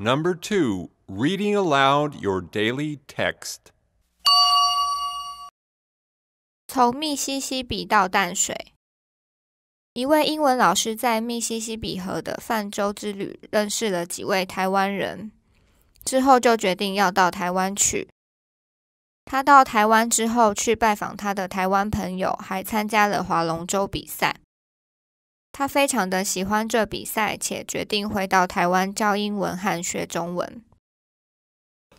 Number 2, reading aloud your daily text. 从密西西比到淡水。一位英文老师在密西西比河的泛舟之旅认识了几位台湾人，之后就决定要到台湾去。他到台湾之后去拜访他的台湾朋友，还参加了划龙舟比赛。他非常的喜欢这比赛，且决定回到台湾教英文和学中文。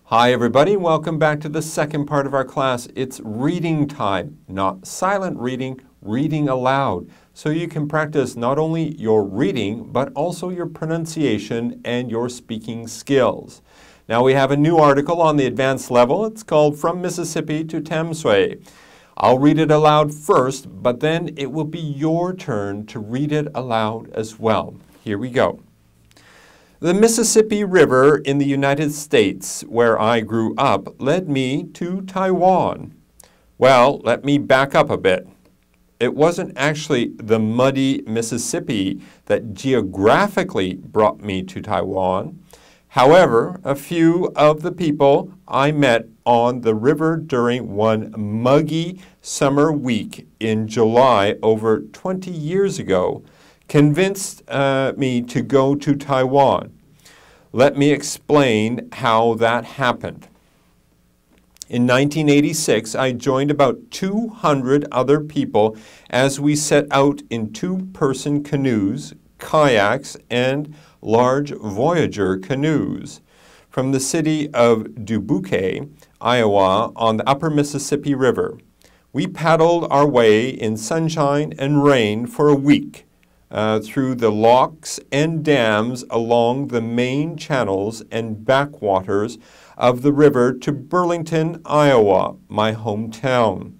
Hi everybody, welcome back to the second part of our class. It's reading time, not silent reading, reading aloud. So you can practice not only your reading, but also your pronunciation and your speaking skills. Now we have a new article on the advanced level. It's called From Mississippi to Tamsui. I'll read it aloud first, but then it will be your turn to read it aloud as well. Here we go. The Mississippi River in the United States, where I grew up, led me to Taiwan. Well, let me back up a bit. It wasn't actually the muddy Mississippi that geographically brought me to Taiwan. However, a few of the people I met on the river during one muggy summer week in July over 20 years ago convinced me to go to Taiwan. Let me explain how that happened. In 1986, I joined about 200 other people as we set out in two-person canoes, kayaks, and large Voyager canoes from the city of Dubuque, Iowa, on the upper Mississippi River. We paddled our way in sunshine and rain for a week through the locks and dams along the main channels and backwaters of the river to Burlington, Iowa, my hometown.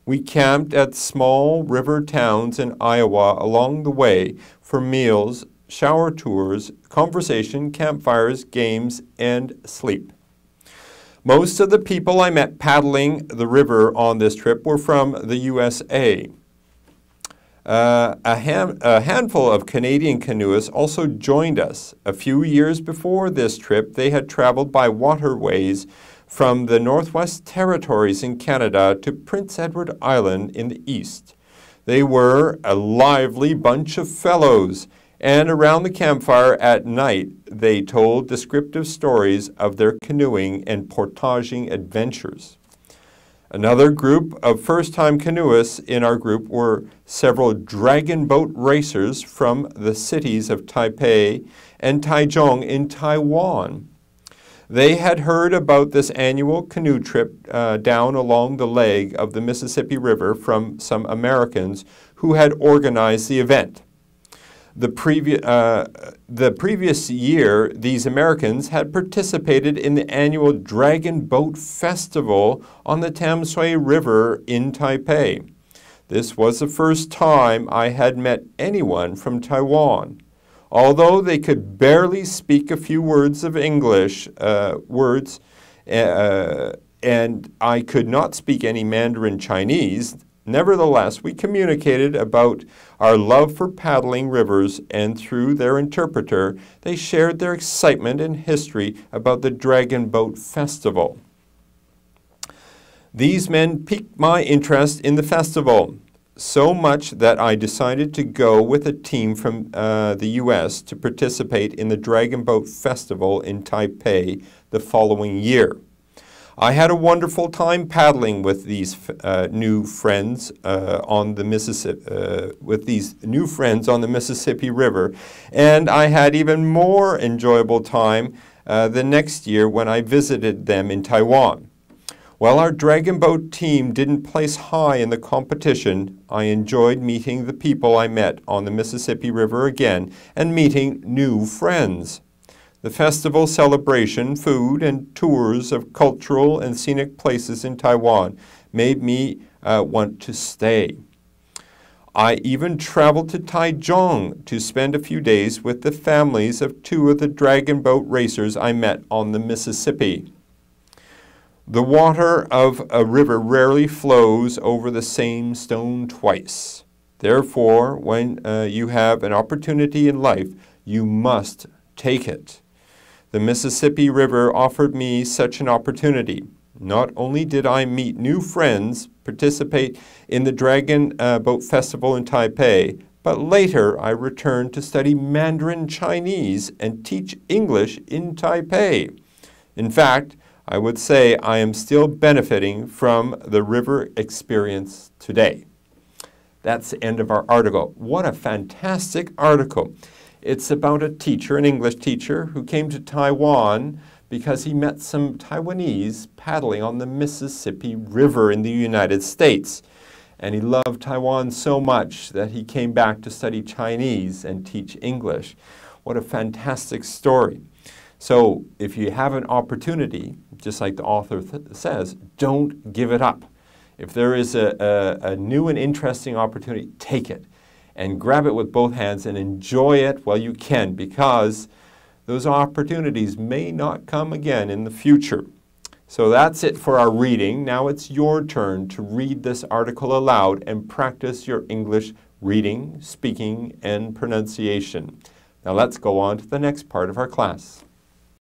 We camped at small river towns in Iowa along the way for meals, shower tours, conversation, campfires, games, and sleep. Most of the people I met paddling the river on this trip were from the USA. A handful of Canadian canoeists also joined us. A few years before this trip, they had traveled by waterways from the Northwest Territories in Canada to Prince Edward Island in the east. They were a lively bunch of fellows, and around the campfire at night, they told descriptive stories of their canoeing and portaging adventures. Another group of first-time canoeists in our group were several dragon boat racers from the cities of Taipei and Taichung in Taiwan. They had heard about this annual canoe trip down along the leg of the Mississippi River from some Americans who had organized the event. The previous year, these Americans had participated in the annual Dragon Boat Festival on the Tamsui River in Taipei. This was the first time I had met anyone from Taiwan. Although they could barely speak a few words of English, and I could not speak any Mandarin Chinese, nevertheless, we communicated about our love for paddling rivers, and through their interpreter, they shared their excitement and history about the Dragon Boat Festival. These men piqued my interest in the festival, so much that I decided to go with a team from the U.S. to participate in the Dragon Boat Festival in Taipei the following year. I had a wonderful time paddling with these new friends on the Mississippi River, and I had even more enjoyable time the next year when I visited them in Taiwan. While our Dragon Boat team didn't place high in the competition, I enjoyed meeting the people I met on the Mississippi River again and meeting new friends. The festival celebration, food, and tours of cultural and scenic places in Taiwan made me want to stay. I even traveled to Taichung to spend a few days with the families of two of the dragon boat racers I met on the Mississippi. The water of a river rarely flows over the same stone twice. Therefore, when you have an opportunity in life, you must take it. The Mississippi River offered me such an opportunity. Not only did I meet new friends, participate in the Dragon Boat Festival in Taipei, but later I returned to study Mandarin Chinese and teach English in Taipei. In fact, I would say I am still benefiting from the river experience today. That's the end of our article. What a fantastic article. It's about a teacher, an English teacher, who came to Taiwan because he met some Taiwanese paddling on the Mississippi River in the United States. And he loved Taiwan so much that he came back to study Chinese and teach English. What a fantastic story. So if you have an opportunity, just like the author says, don't give it up. If there is a new and interesting opportunity, take it and grab it with both hands and enjoy it while you can, because those opportunities may not come again in the future. So that's it for our reading. Now it's your turn to read this article aloud and practice your English reading, speaking, and pronunciation. Now let's go on to the next part of our class.